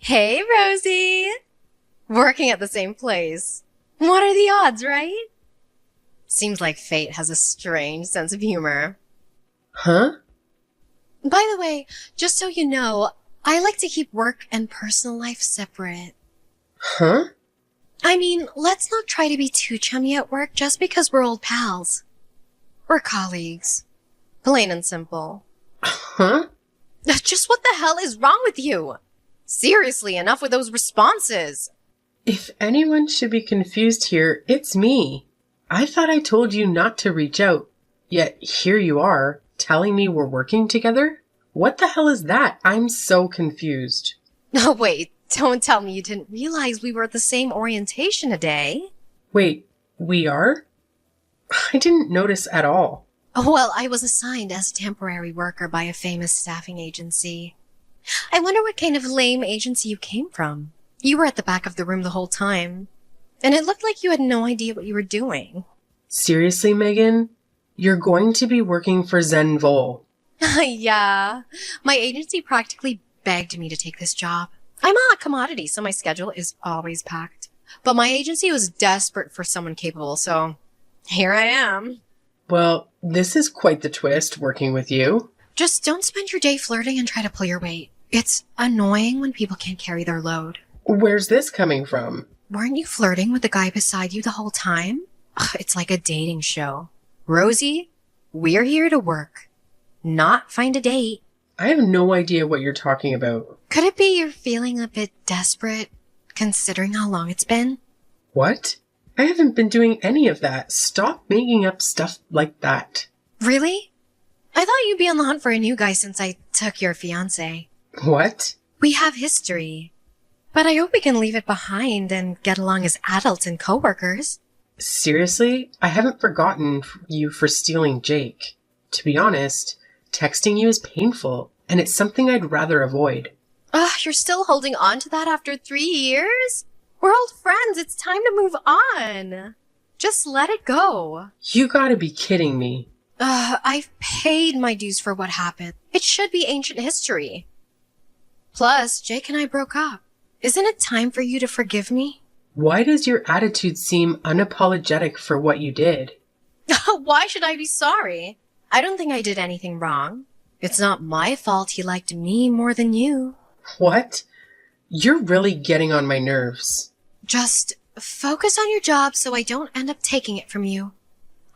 Hey, Rosie! Working at the same place. What are the odds, right? Seems like fate has a strange sense of humor. Huh? By the way, just so you know, I like to keep work and personal life separate. Huh? I mean, let's not try to be too chummy at work just because we're old pals. We're colleagues. Plain and simple. Huh? Just what the hell is wrong with you? Seriously, enough with those responses. If anyone should be confused here, it's me. I thought I told you not to reach out. Yet here you are, telling me we're working together? What the hell is that? I'm so confused. Oh, wait, don't tell me you didn't realize we were at the same orientation today. Wait, we are? I didn't notice at all. Oh, well, I was assigned as a temporary worker by a famous staffing agency. I wonder what kind of lame agency you came from. You were at the back of the room the whole time, and it looked like you had no idea what you were doing. Seriously, Megan? You're going to be working for Zen Vol. Yeah, my agency practically begged me to take this job. I'm a hot commodity, so my schedule is always packed. But my agency was desperate for someone capable, so here I am. Well, this is quite the twist, working with you. Just don't spend your day flirting and try to pull your weight. It's annoying when people can't carry their load. Where's this coming from? Weren't you flirting with the guy beside you the whole time? Ugh, it's like a dating show. Rosie, we're here to work, not find a date. I have no idea what you're talking about. Could it be you're feeling a bit desperate, considering how long it's been? What? I haven't been doing any of that. Stop making up stuff like that. Really? I thought you'd be on the hunt for a new guy since I took your fiancé. What? We have history. But I hope we can leave it behind and get along as adults and coworkers. Seriously? I haven't forgotten you for stealing Jake. To be honest, texting you is painful, and it's something I'd rather avoid. Ugh, you're still holding on to that after 3 years? We're old friends. It's time to move on. Just let it go. You gotta be kidding me. I've paid my dues for what happened. It should be ancient history. Plus, Jake and I broke up. Isn't it time for you to forgive me? Why does your attitude seem unapologetic for what you did? Why should I be sorry? I don't think I did anything wrong. It's not my fault he liked me more than you. What? You're really getting on my nerves. Just focus on your job so I don't end up taking it from you.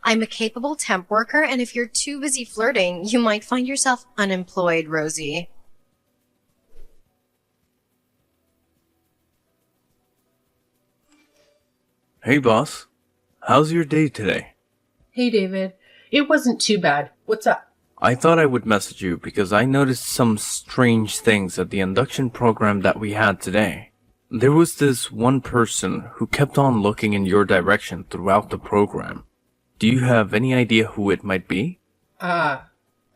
I'm a capable temp worker, and if you're too busy flirting, you might find yourself unemployed, Rosie. Hey, boss. How's your day today? Hey, David. It wasn't too bad. What's up? I thought I would message you because I noticed some strange things at the induction program that we had today. There was this one person who kept on looking in your direction throughout the program. Do you have any idea who it might be? That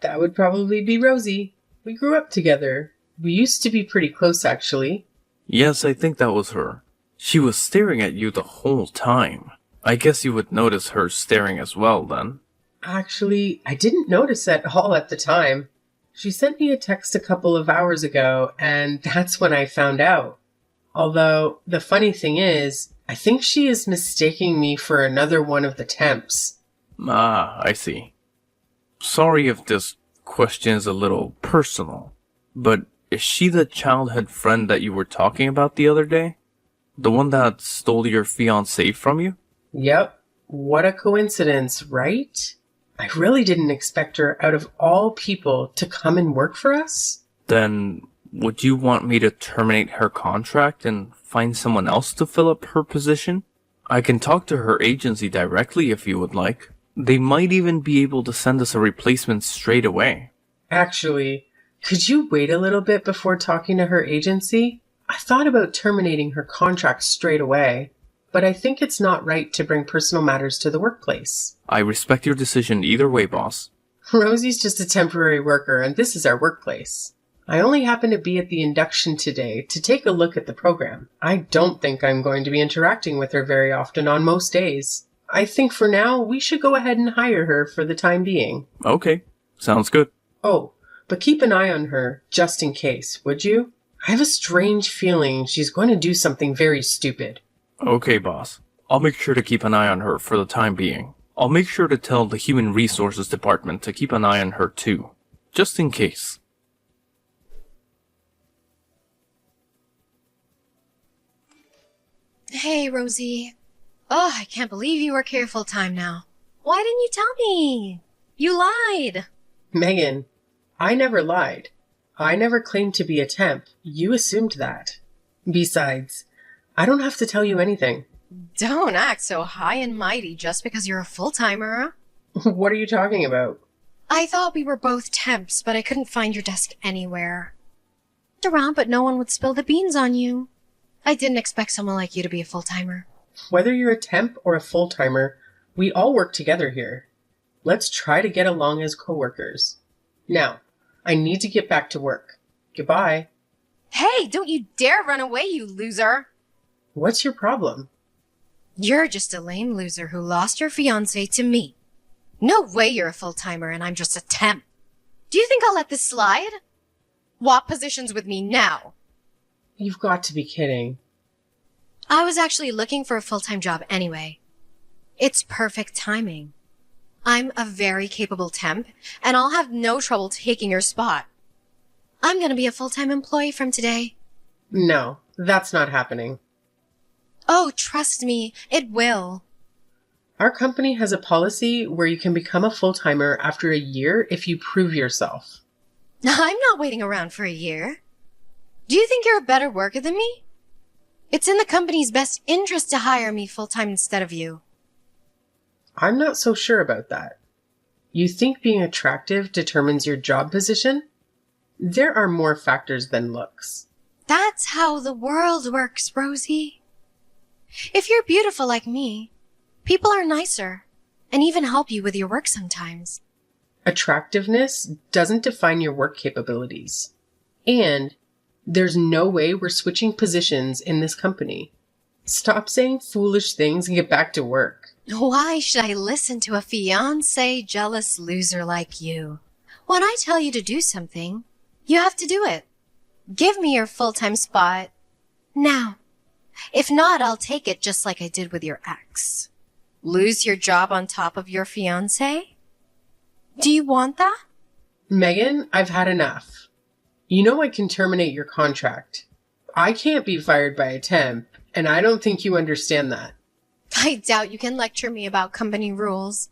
would probably be Rosie. We grew up together. We used to be pretty close, actually. Yes, I think that was her. She was staring at you the whole time. I guess you would notice her staring as well, then. Actually, I didn't notice at all at the time. She sent me a text a couple of hours ago, and that's when I found out. Although, the funny thing is, I think she is mistaking me for another one of the temps. Ah, I see. Sorry if this question is a little personal, but is she the childhood friend that you were talking about the other day? The one that stole your fiancé from you? Yep. What a coincidence, right? I really didn't expect her, out of all people, to come and work for us. Then, would you want me to terminate her contract and find someone else to fill up her position? I can talk to her agency directly if you would like. They might even be able to send us a replacement straight away. Actually, could you wait a little bit before talking to her agency? I thought about terminating her contract straight away, but I think it's not right to bring personal matters to the workplace. I respect your decision either way, boss. Rosie's just a temporary worker, and this is our workplace. I only happen to be at the induction today to take a look at the program. I don't think I'm going to be interacting with her very often on most days. I think for now, we should go ahead and hire her for the time being. Okay, sounds good. Oh, but keep an eye on her, just in case, would you? I have a strange feeling she's going to do something very stupid. Okay, boss. I'll make sure to keep an eye on her for the time being. I'll make sure to tell the Human Resources Department to keep an eye on her too, just in case. Hey, Rosie. Oh, I can't believe you work here full time now. Why didn't you tell me? You lied. Megan, I never lied. I never claimed to be a temp. You assumed that. Besides, I don't have to tell you anything. Don't act so high and mighty just because you're a full-timer. What are you talking about? I thought we were both temps, but I couldn't find your desk anywhere. Looked around, but no one would spill the beans on you. I didn't expect someone like you to be a full-timer. Whether you're a temp or a full-timer, we all work together here. Let's try to get along as coworkers. Now, I need to get back to work. Goodbye. Hey, don't you dare run away, you loser! What's your problem? You're just a lame loser who lost your fiancé to me. No way you're a full-timer and I'm just a temp. Do you think I'll let this slide? Swap positions with me now. You've got to be kidding. I was actually looking for a full-time job anyway. It's perfect timing. I'm a very capable temp, and I'll have no trouble taking your spot. I'm gonna be a full-time employee from today. No, that's not happening. Oh, trust me, it will. Our company has a policy where you can become a full-timer after a year if you prove yourself. I'm not waiting around for a year. Do you think you're a better worker than me? It's in the company's best interest to hire me full-time instead of you. I'm not so sure about that. You think being attractive determines your job position? There are more factors than looks. That's how the world works, Rosie. If you're beautiful like me, people are nicer and even help you with your work sometimes. Attractiveness doesn't define your work capabilities. And there's no way we're switching positions in this company. Stop saying foolish things and get back to work. Why should I listen to a fiancé jealous loser like you? When I tell you to do something, you have to do it. Give me your full-time spot now. If not, I'll take it just like I did with your ex. Lose your job on top of your fiancé? Do you want that? Megan, I've had enough. You know I can terminate your contract. I can't be fired by a temp, and I don't think you understand that. I doubt you can lecture me about company rules.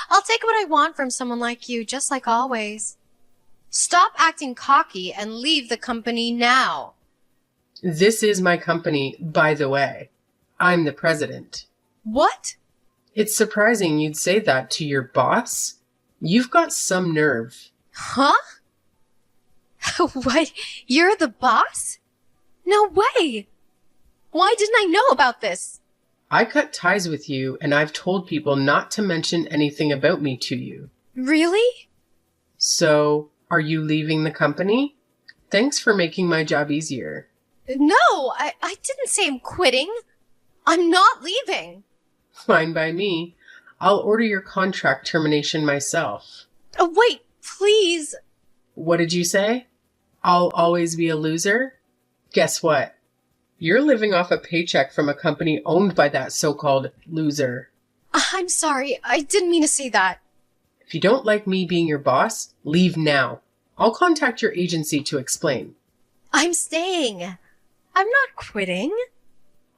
I'll take what I want from someone like you, just like always. Stop acting cocky and leave the company now. This is my company, by the way. I'm the president. What? It's surprising you'd say that to your boss. You've got some nerve. Huh? What? You're the boss? No way! Why didn't I know about this? I cut ties with you, and I've told people not to mention anything about me to you. Really? So, are you leaving the company? Thanks for making my job easier. No, I didn't say I'm quitting. I'm not leaving. Fine by me. I'll order your contract termination myself. Oh, wait, please. What did you say? I'll always be a loser? Guess what? You're living off a paycheck from a company owned by that so-called loser. I'm sorry, I didn't mean to say that. If you don't like me being your boss, leave now. I'll contact your agency to explain. I'm staying. I'm not quitting.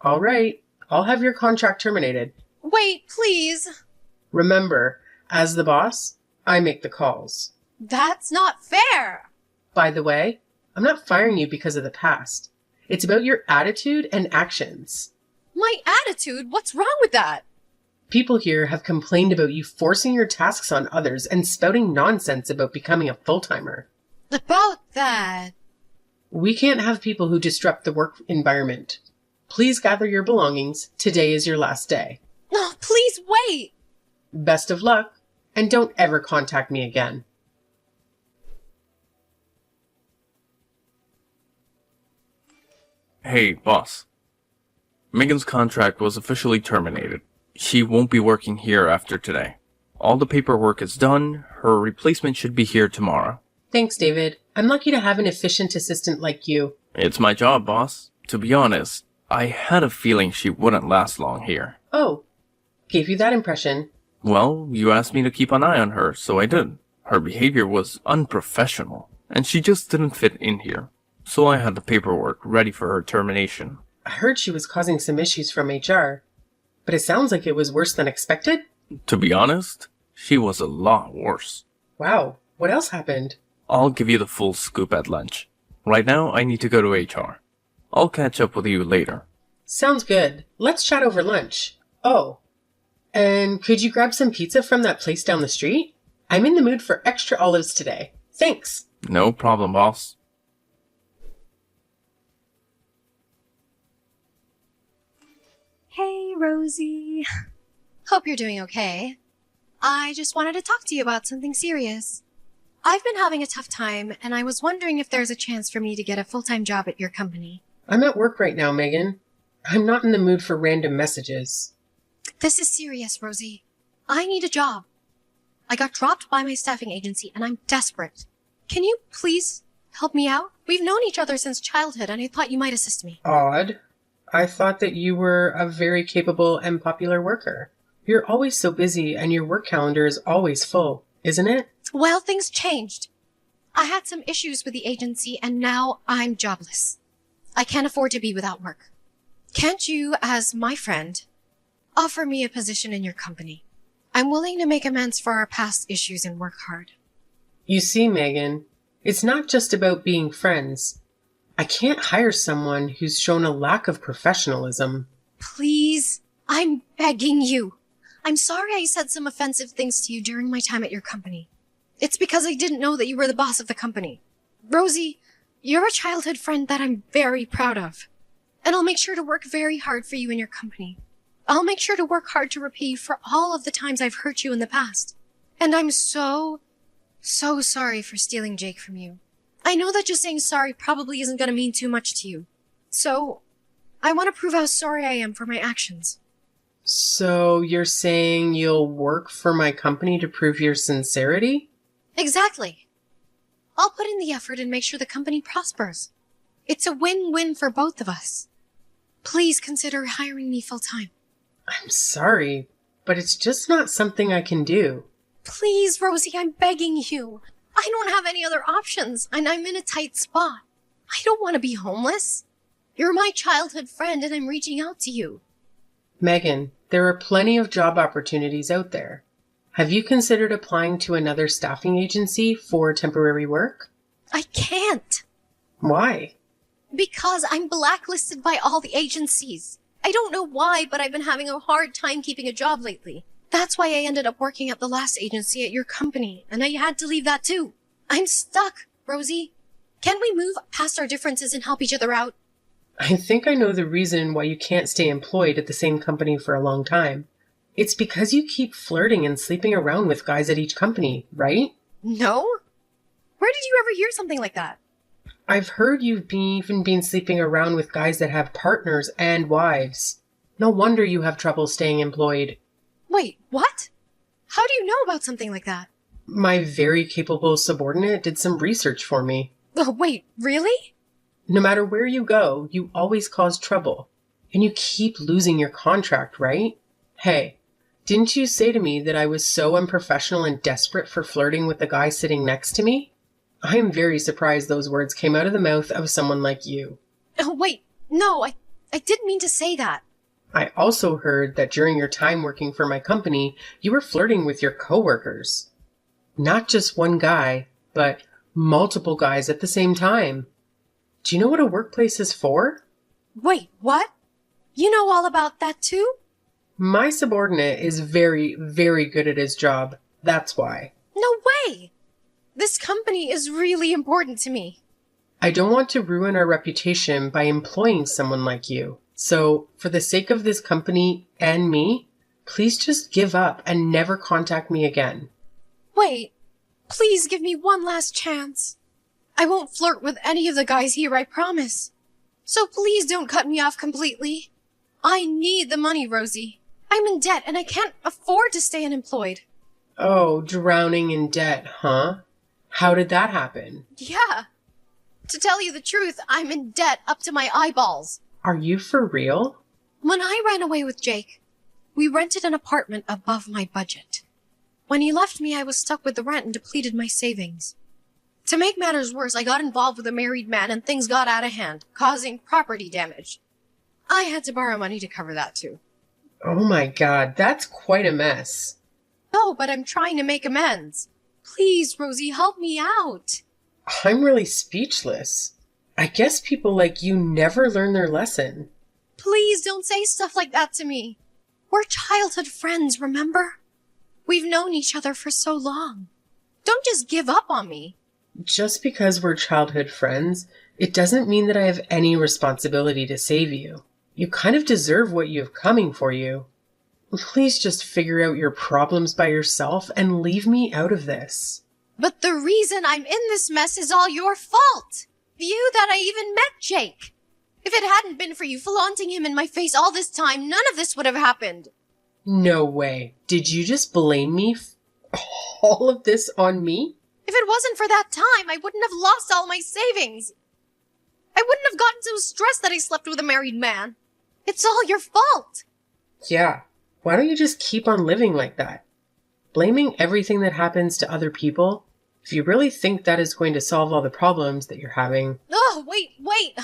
All right. I'll have your contract terminated. Wait, please. Remember, as the boss, I make the calls. That's not fair. By the way, I'm not firing you because of the past. It's about your attitude and actions. My attitude? What's wrong with that? People here have complained about you forcing your tasks on others and spouting nonsense about becoming a full-timer. About that. We can't have people who disrupt the work environment. Please gather your belongings. Today is your last day. No, please wait. Best of luck, and don't ever contact me again. Hey, boss. Megan's contract was officially terminated. She won't be working here after today. All the paperwork is done. Her replacement should be here tomorrow. Thanks, David. I'm lucky to have an efficient assistant like you. It's my job, boss. To be honest, I had a feeling she wouldn't last long here. Oh, gave you that impression. Well, you asked me to keep an eye on her, so I did. Her behavior was unprofessional, and she just didn't fit in here. So I had the paperwork ready for her termination. I heard she was causing some issues from HR, but it sounds like it was worse than expected. To be honest, she was a lot worse. Wow, what else happened? I'll give you the full scoop at lunch. Right now, I need to go to HR. I'll catch up with you later. Sounds good. Let's chat over lunch. Oh, and could you grab some pizza from that place down the street? I'm in the mood for extra olives today. Thanks. No problem, boss. Hey, Rosie. Hope you're doing okay. I just wanted to talk to you about something serious. I've been having a tough time, and I was wondering if there's a chance for me to get a full-time job at your company. I'm at work right now, Megan. I'm not in the mood for random messages. This is serious, Rosie. I need a job. I got dropped by my staffing agency, and I'm desperate. Can you please help me out? We've known each other since childhood, and I thought you might assist me. Odd. I thought that you were a very capable and popular worker. You're always so busy, and your work calendar is always full, isn't it? Well, things changed. I had some issues with the agency, and now I'm jobless. I can't afford to be without work. Can't you, as my friend, offer me a position in your company? I'm willing to make amends for our past issues and work hard. You see, Megan, it's not just about being friends. I can't hire someone who's shown a lack of professionalism. Please, I'm begging you. I'm sorry I said some offensive things to you during my time at your company. It's because I didn't know that you were the boss of the company. Rosie, you're a childhood friend that I'm very proud of. And I'll make sure to work very hard for you in your company. I'll make sure to work hard to repay you for all of the times I've hurt you in the past. And I'm so sorry for stealing Jake from you. I know that just saying sorry probably isn't going to mean too much to you. So, I want to prove how sorry I am for my actions. So you're saying you'll work for my company to prove your sincerity? Exactly. I'll put in the effort and make sure the company prospers. It's a win-win for both of us. Please consider hiring me full-time. I'm sorry, but it's just not something I can do. Please, Rosie, I'm begging you. I don't have any other options, and I'm in a tight spot. I don't want to be homeless. You're my childhood friend, and I'm reaching out to you. Megan, there are plenty of job opportunities out there. Have you considered applying to another staffing agency for temporary work? I can't. Why? Because I'm blacklisted by all the agencies. I don't know why, but I've been having a hard time keeping a job lately. That's why I ended up working at the last agency at your company, and I had to leave that too. I'm stuck, Rosie. Can we move past our differences and help each other out? I think I know the reason why you can't stay employed at the same company for a long time. It's because you keep flirting and sleeping around with guys at each company, right? No? Where did you ever hear something like that? I've heard you've even been sleeping around with guys that have partners and wives. No wonder you have trouble staying employed. Wait, what? How do you know about something like that? My very capable subordinate did some research for me. Oh, wait, really? No matter where you go, you always cause trouble. And you keep losing your contract, right? Hey, didn't you say to me that I was so unprofessional and desperate for flirting with the guy sitting next to me? I am very surprised those words came out of the mouth of someone like you. Oh, wait, no, I didn't mean to say that. I also heard that during your time working for my company, you were flirting with your coworkers. Not just one guy, but multiple guys at the same time. Do you know what a workplace is for? Wait, what? You know all about that too? My subordinate is very, very good at his job. That's why. No way! This company is really important to me. I don't want to ruin our reputation by employing someone like you. So, for the sake of this company and me, please just give up and never contact me again. Wait, please give me one last chance. I won't flirt with any of the guys here, I promise. So please don't cut me off completely. I need the money, Rosie. I'm in debt and I can't afford to stay unemployed. Oh, drowning in debt, huh? How did that happen? Yeah. To tell you the truth, I'm in debt up to my eyeballs. Are you for real? When I ran away with Jake, we rented an apartment above my budget. When he left me, I was stuck with the rent and depleted my savings. To make matters worse, I got involved with a married man and things got out of hand, causing property damage. I had to borrow money to cover that too. Oh my god, that's quite a mess. No, but I'm trying to make amends. Please, Rosie, help me out. I'm really speechless. I guess people like you never learn their lesson. Please don't say stuff like that to me. We're childhood friends, remember? We've known each other for so long. Don't just give up on me. Just because we're childhood friends, it doesn't mean that I have any responsibility to save you. You kind of deserve what you have coming for you. Please just figure out your problems by yourself and leave me out of this. But the reason I'm in this mess is all your fault. You that I even met Jake. If it hadn't been for you flaunting him in my face all this time, none of this would have happened. No way. Did you just blame me? All of this on me? If it wasn't for that time, I wouldn't have lost all my savings. I wouldn't have gotten so stressed that I slept with a married man. It's all your fault. Yeah. Why don't you just keep on living like that? Blaming everything that happens to other people? If you really think that is going to solve all the problems that you're having... Oh, wait.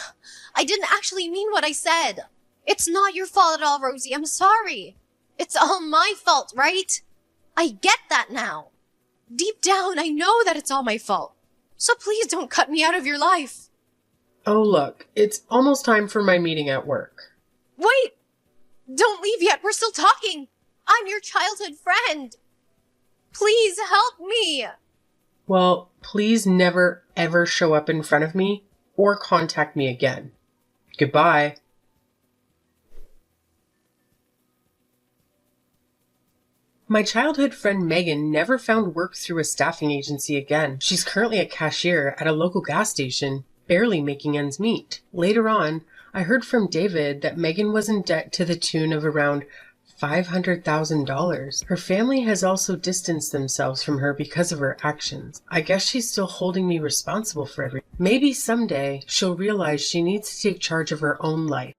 I didn't actually mean what I said. It's not your fault at all, Rosie. I'm sorry. It's all my fault, right? I get that now. Deep down, I know that it's all my fault. So please don't cut me out of your life. Oh, look, it's almost time for my meeting at work. Wait! Don't leave yet. We're still talking. I'm your childhood friend. Please help me. Well, please never, ever show up in front of me or contact me again. Goodbye. My childhood friend Megan never found work through a staffing agency again. She's currently a cashier at a local gas station, barely making ends meet. Later on, I heard from David that Megan was in debt to the tune of around $500,000. Her family has also distanced themselves from her because of her actions. I guess she's still holding me responsible for everything. Maybe someday she'll realize she needs to take charge of her own life.